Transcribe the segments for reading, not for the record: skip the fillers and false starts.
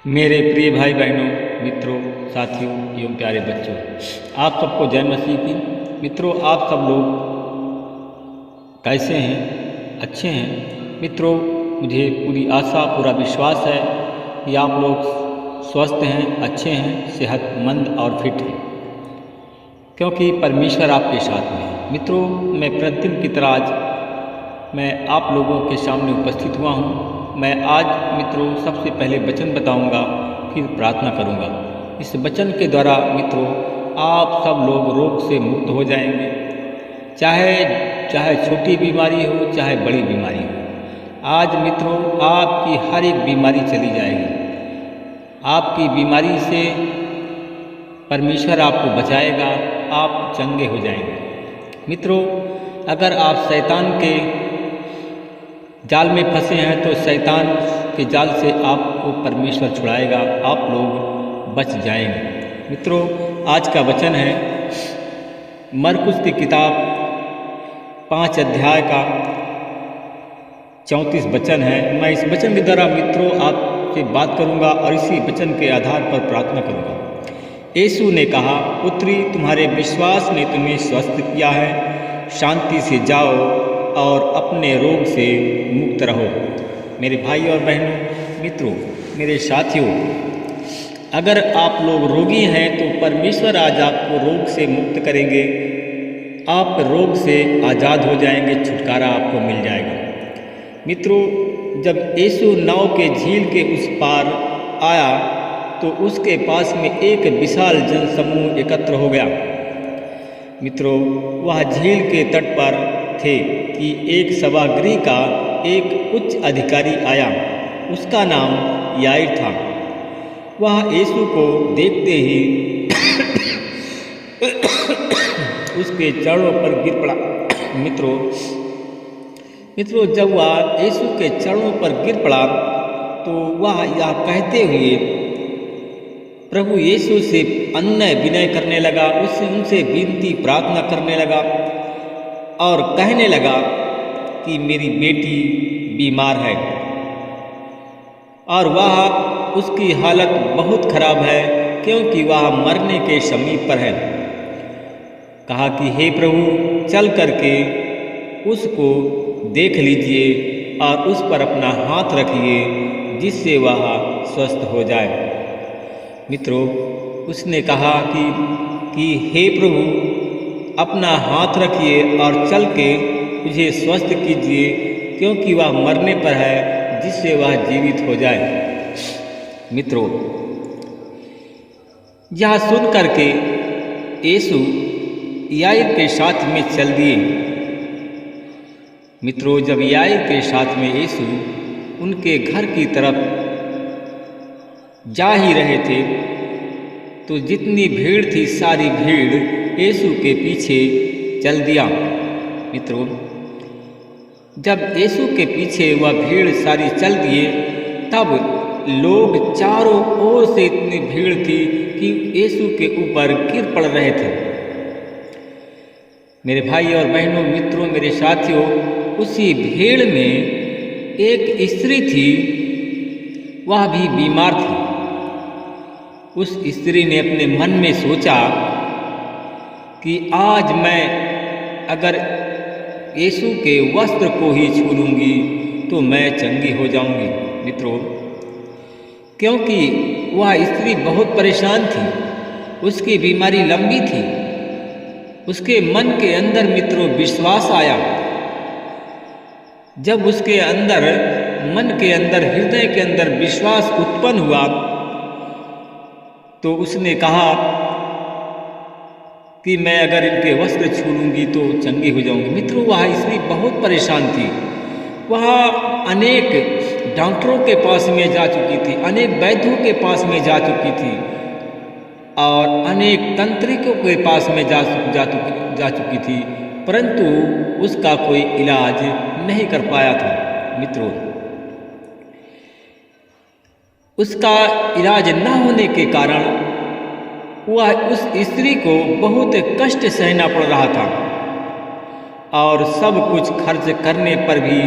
मेरे प्रिय भाई बहनों, मित्रों, साथियों एवं प्यारे बच्चों, आप सबको जय मसीह की। मित्रों, आप सब लोग कैसे हैं? अच्छे हैं? मित्रों, मुझे पूरी आशा पूरा विश्वास है कि आप लोग स्वस्थ हैं, अच्छे हैं, सेहतमंद और फिट हैं, क्योंकि परमेश्वर आपके साथ में है। मित्रों, मैं प्रतिदिन की तरह आज मैं आप लोगों के सामने उपस्थित हुआ हूँ। मैं आज मित्रों सबसे पहले वचन बताऊंगा, फिर प्रार्थना करूंगा। इस वचन के द्वारा मित्रों आप सब लोग रोग से मुक्त हो जाएंगे, चाहे छोटी बीमारी हो, चाहे बड़ी बीमारी हो। आज मित्रों आपकी हर एक बीमारी चली जाएगी। आपकी बीमारी से परमेश्वर आपको बचाएगा, आप चंगे हो जाएंगे। मित्रों, अगर आप शैतान के जाल में फंसे हैं तो शैतान के जाल से आपको परमेश्वर छुड़ाएगा, आप लोग बच जाएंगे। मित्रों, आज का वचन है मरकुस की किताब 5 अध्याय का 34 वचन है। मैं इस वचन के द्वारा मित्रों आपसे बात करूंगा और इसी वचन के आधार पर प्रार्थना करूंगा। यीशु ने कहा, पुत्री, तुम्हारे विश्वास ने तुम्हें स्वस्थ किया है, शांति से जाओ और अपने रोग से मुक्त रहो। मेरे भाई और बहनों, मित्रों, मेरे साथियों, अगर आप लोग रोगी हैं तो परमेश्वर आज आपको रोग से मुक्त करेंगे। आप रोग से आज़ाद हो जाएंगे, छुटकारा आपको मिल जाएगा। मित्रों, जब यीशु नाव के झील के उस पार आया तो उसके पास में एक विशाल जनसमूह एकत्र हो गया। मित्रों, वह झील के तट पर थे कि एक सभागृह का एक उच्च अधिकारी आया। उसका नाम याईर था। वह यीशु को देखते ही उसके चरणों पर गिर पड़ा। मित्रों, जब वह यीशु के चरणों पर गिर पड़ा तो वह यह कहते हुए प्रभु यीशु से अनय विनय करने लगा, उनसे विनती प्रार्थना करने लगा और कहने लगा कि मेरी बेटी बीमार है और वह उसकी हालत बहुत खराब है, क्योंकि वह मरने के समीप पर है। कहा कि हे प्रभु, चल करके उसको देख लीजिए और उस पर अपना हाथ रखिए, जिससे वह स्वस्थ हो जाए। मित्रों, उसने कहा कि हे प्रभु, अपना हाथ रखिए और चल के मुझे स्वस्थ कीजिए, क्योंकि वह मरने पर है, जिससे वह जीवित हो जाए। मित्रों, यह सुन करके यीशु याईर के साथ में चल दिए। मित्रों, जब याईर के साथ में यीशु उनके घर की तरफ जा ही रहे थे तो जितनी भीड़ थी, सारी भीड़ यीशु के पीछे चल दिया। मित्रों, जब यीशु के पीछे वह भीड़ सारी चल दिए, तब लोग चारों ओर से इतनी भीड़ थी कि यीशु के ऊपर गिर पड़ रहे थे। मेरे भाई और बहनों, मित्रों, मेरे साथियों, उसी भीड़ में एक स्त्री थी, वह भी बीमार थी। उस स्त्री ने अपने मन में सोचा कि आज मैं अगर यीशु के वस्त्र को ही छू लूँगी तो मैं चंगी हो जाऊँगी। मित्रों, क्योंकि वह स्त्री बहुत परेशान थी, उसकी बीमारी लंबी थी। उसके मन के अंदर मित्रों विश्वास आया। जब उसके अंदर मन के अंदर, हृदय के अंदर विश्वास उत्पन्न हुआ तो उसने कहा कि मैं अगर इनके वस्त्र छू लूँगी तो चंगी हो जाऊँगी। मित्रों, वह स्त्री बहुत परेशान थी। वह अनेक डॉक्टरों के पास में जा चुकी थी, अनेक वैद्यों के पास में जा चुकी थी और अनेक तंत्रिकों के पास में जा चुकी थी, परंतु उसका कोई इलाज नहीं कर पाया था। मित्रों, उसका इलाज न होने के कारण वह उस स्त्री को बहुत कष्ट सहना पड़ रहा था और सब कुछ खर्च करने पर भी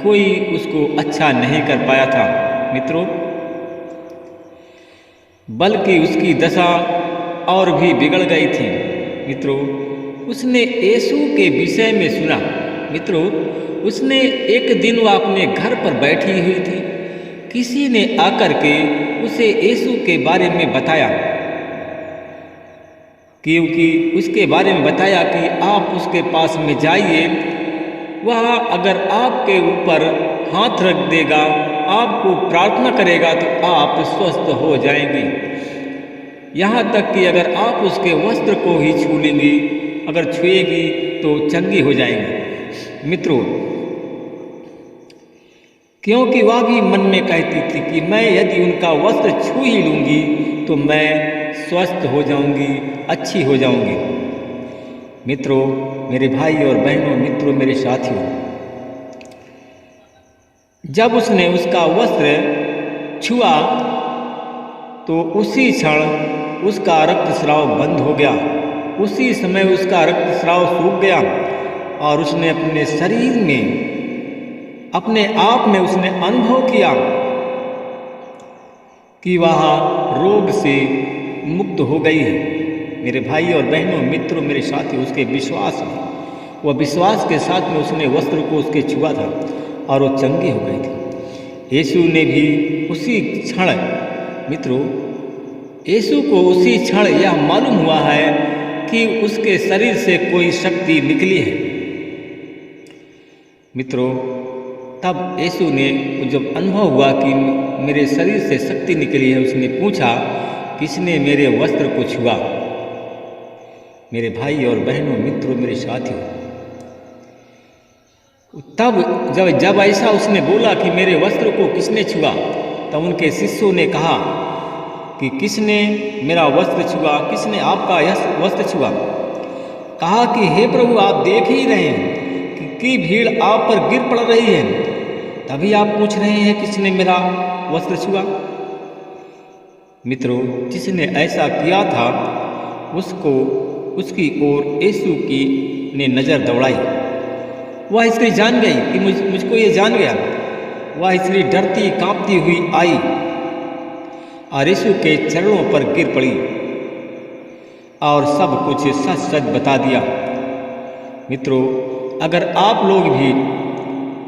कोई उसको अच्छा नहीं कर पाया था। मित्रों, बल्कि उसकी दशा और भी बिगड़ गई थी। मित्रों, उसने यीशु के विषय में सुना। मित्रों, उसने एक दिन वह अपने घर पर बैठी हुई थी। किसी ने आकर के उसे यीशु के बारे में बताया, क्योंकि उसके बारे में बताया कि आप उसके पास में जाइए, वह अगर आपके ऊपर हाथ रख देगा, आपको प्रार्थना करेगा तो आप स्वस्थ हो जाएंगे। यहाँ तक कि अगर आप उसके वस्त्र को ही छू लेंगी, अगर छुएगी तो चंगी हो जाएंगी। मित्रों, क्योंकि वह भी मन में कहती थी कि मैं यदि उनका वस्त्र छू ही लूँगी तो मैं स्वस्थ हो जाऊँगी, अच्छी हो जाऊँगी। मित्रों, मेरे भाई और बहनों, मित्रों, मेरे साथियों, जब उसने उसका वस्त्र छुआ तो उसी क्षण उसका रक्तस्राव बंद हो गया। उसी समय उसका रक्तस्राव सूख गया और उसने अपने शरीर में, अपने आप में उसने अनुभव किया कि वह रोग से मुक्त हो गई है। मेरे भाई और बहनों, मित्रों, मेरे साथी, उसके विश्वास में, वह विश्वास के साथ में उसने वस्त्र को उसके छुआ था और वो चंगी हो गई थी। यीशु ने भी उसी क्षण, मित्रों, यीशु को उसी क्षण यह मालूम हुआ है कि उसके शरीर से कोई शक्ति निकली है। मित्रों, तब यीशु ने जब अनुभव हुआ कि मेरे शरीर से शक्ति निकली है, उसने पूछा, किसने मेरे वस्त्र को छुआ? मेरे भाई और बहनों, मित्रों, मेरे साथियों, तब जब ऐसा उसने बोला कि मेरे वस्त्र को किसने छुआ, तब उनके शिष्यों ने कहा कि किसने मेरा वस्त्र छुआ, किसने आपका यह वस्त्र छुआ? कहा कि हे प्रभु, आप देख ही रहे हैं कि भीड़ आप पर गिर पड़ रही है, तभी आप पूछ रहे हैं किसने मेरा वस्त्र छुआ? मित्रों, जिसने ऐसा किया था उसकी ओर यीशु की ने नज़र दौड़ाई। वह स्त्री जान गई कि मुझको ये जान गया। वह स्त्री डरती कांपती हुई आई और यीशु के चरणों पर गिर पड़ी और सब कुछ सच सच बता दिया। मित्रों, अगर आप लोग भी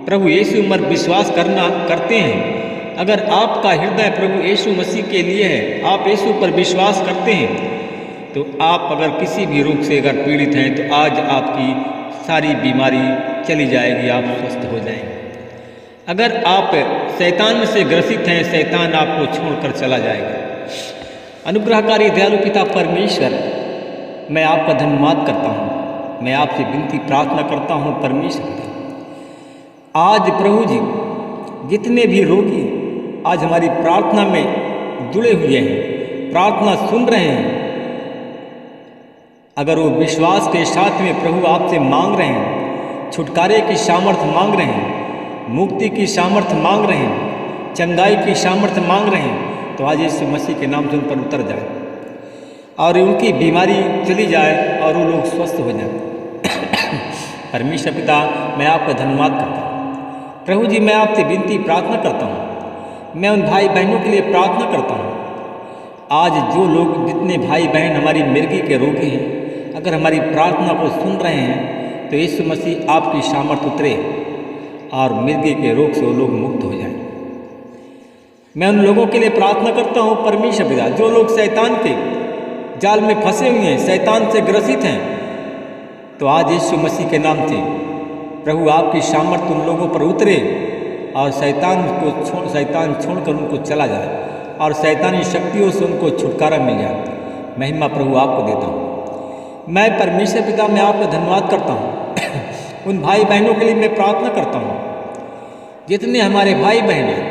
प्रभु यीशु पर विश्वास करते हैं, अगर आपका हृदय प्रभु यीशु मसीह के लिए है, आप यीशु पर विश्वास करते हैं, तो आप अगर किसी भी रोग से अगर पीड़ित हैं तो आज आपकी सारी बीमारी चली जाएगी, आप स्वस्थ हो जाएंगे। अगर आप शैतान से ग्रसित हैं, शैतान आपको छोड़कर चला जाएगा। अनुग्रहकारी दयालु पिता परमेश्वर, मैं आपका धन्यवाद करता हूँ। मैं आपसे विनती प्रार्थना करता हूँ परमेश्वर, आज प्रभु जी जितने भी रोगी आज हमारी प्रार्थना में जुड़े हुए हैं, प्रार्थना सुन रहे हैं, अगर वो विश्वास के साथ में प्रभु आपसे मांग रहे हैं, छुटकारे की सामर्थ्य मांग रहे हैं, मुक्ति की सामर्थ्य मांग रहे हैं, चंगाई की सामर्थ्य मांग रहे हैं, तो आज यीशु मसीह के नाम से उन पर उतर जाए और उनकी बीमारी चली जाए और वो लोग स्वस्थ हो जाए। परमेश्वर पिता, मैं आपका धन्यवाद करता हूँ। प्रभु जी, मैं आपसे विनती प्रार्थना करता हूँ, मैं उन भाई बहनों के लिए प्रार्थना करता हूँ। आज जो लोग, जितने भाई बहन हमारी मिर्गी के रोगी हैं, अगर हमारी प्रार्थना को सुन रहे हैं तो यीशु मसीह आपकी सामर्थ्य उतरे और मिर्गी के रोग से वो लोग मुक्त हो जाएं। मैं उन लोगों के लिए प्रार्थना करता हूँ परमेश्वर पिता, जो लोग शैतान के जाल में फंसे हुए हैं, शैतान से ग्रसित हैं, तो आज यीशु मसीह के नाम से प्रभु आपकी सामर्थ्य उन लोगों पर उतरे और शैतान छोड़कर उनको चला जाए और शैतानी शक्तियों से उनको छुटकारा मिल जाए। महिमा प्रभु आपको देता हूँ। मैं परमेश्वर पिता, मैं आपका धन्यवाद करता हूँ। उन भाई बहनों के लिए मैं प्रार्थना करता हूँ, जितने हमारे भाई बहन हैं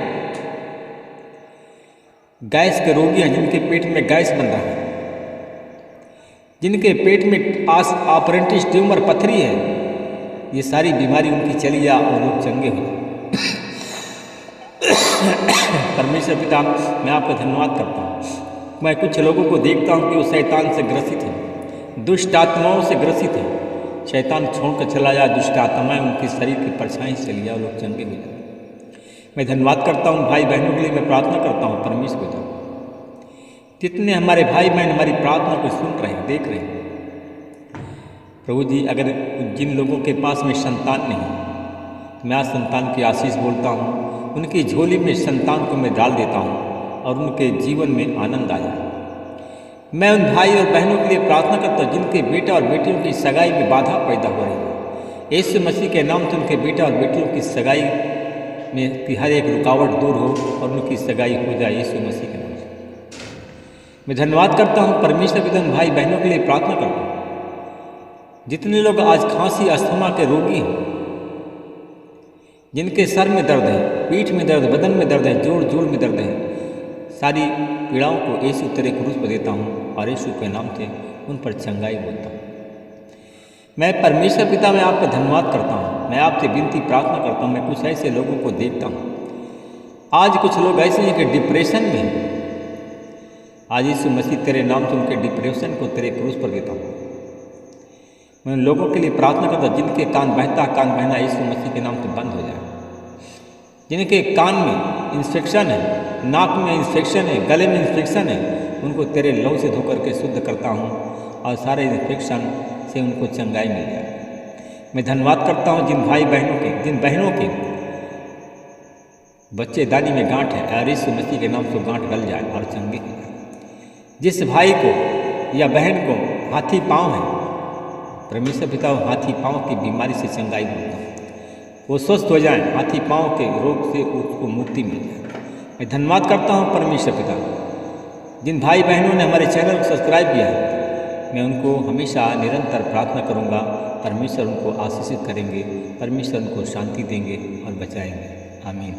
गैस के रोगी हैं, जिनके पेट में गैस बन रहा है, जिनके पेट में ऑपरेटिव ट्यूमर पथरी है, ये सारी बीमारी उनकी चली जाए और लोग चंगे हो जाए। परमेश्वर पिता, मैं आपका धन्यवाद करता हूँ। मैं कुछ लोगों को देखता हूँ कि वो शैतान से ग्रसित हैं, दुष्ट आत्माओं से ग्रसित हैं। शैतान छोड़कर चला जाए, दुष्ट आत्माएं उनके शरीर की परछाई से चली जाए, लोग चंगे हो जाए। मैं धन्यवाद करता हूँ भाई बहनों के लिए मैं प्रार्थना करता हूँ परमेश्वर पिता, जितने हमारे भाई बहन हमारी प्रार्थना को सुन रहे हैं, देख रहे हैं, प्रभु जी अगर जिन लोगों के पास में संतान नहीं, तो मैं आज संतान की आशीष बोलता हूँ, उनकी झोली में संतान को मैं डाल देता हूँ और उनके जीवन में आनंद आ जाए। मैं उन भाई और बहनों के लिए प्रार्थना करता हूँ जिनके बेटा और बेटियों की सगाई में बाधा पैदा हो रही है। यीशु मसीह के नाम से उनके बेटा और बेटियों की सगाई में की हर एक रुकावट दूर हो और उनकी सगाई हो जाए यीशु मसीह के नाम से। मैं धन्यवाद करता हूँ परमेश्वर के उन भाई बहनों के लिए प्रार्थना करता हूँ जितने लोग आज खांसी अस्थमा के रोगी हैं, जिनके सर में दर्द है, पीठ में दर्द, बदन में दर्द है, जोड़ जोड़ में दर्द है, सारी पीड़ाओं को यीशु तेरे क्रूस पर देता हूँ और यीशु के नाम से उन पर चंगाई बोलता हूँ। मैं परमेश्वर पिता में आपका धन्यवाद करता हूँ। मैं आपसे विनती प्रार्थना करता हूँ। मैं कुछ ऐसे लोगों को देखता हूँ, आज कुछ लोग ऐसे हैं कि डिप्रेशन में हैं। आज यीशु मसीह तेरे नाम से उनके डिप्रेशन को तेरे क्रूस पर देता हूँ। मैं उन लोगों के लिए प्रार्थना करता हूँ जिनके कान बहना यीशु मसीह के नाम से बंद हो जाए, जिनके कान में इंफेक्शन है, नाक में इंफेक्शन है, गले में इंफेक्शन है, उनको तेरे लहू से धोकर के शुद्ध करता हूँ और सारे इंफेक्शन से उनको चंगाई मिल जाए। मैं धन्यवाद करता हूँ जिन भाई बहनों के, जिन बहनों के बच्चेदानी में गांठ है, और यीशु मसीह के नाम से गांठ गल जाए और चंगे हो जाए। जिस भाई को या बहन को हाथी पाँव है, परमेश्वर पिता हाथी पाँव की बीमारी से चंगाई बोलता हूँ, वो स्वस्थ हो जाए, हाथी पाँव के रोग से उसको मुक्ति मिल जाए। मैं धन्यवाद करता हूँ परमेश्वर पिता, जिन भाई बहनों ने हमारे चैनल को सब्सक्राइब किया है, मैं उनको हमेशा निरंतर प्रार्थना करूँगा। परमेश्वर उनको आशीषित करेंगे, परमेश्वर उनको शांति देंगे और बचाएंगे। आमीन।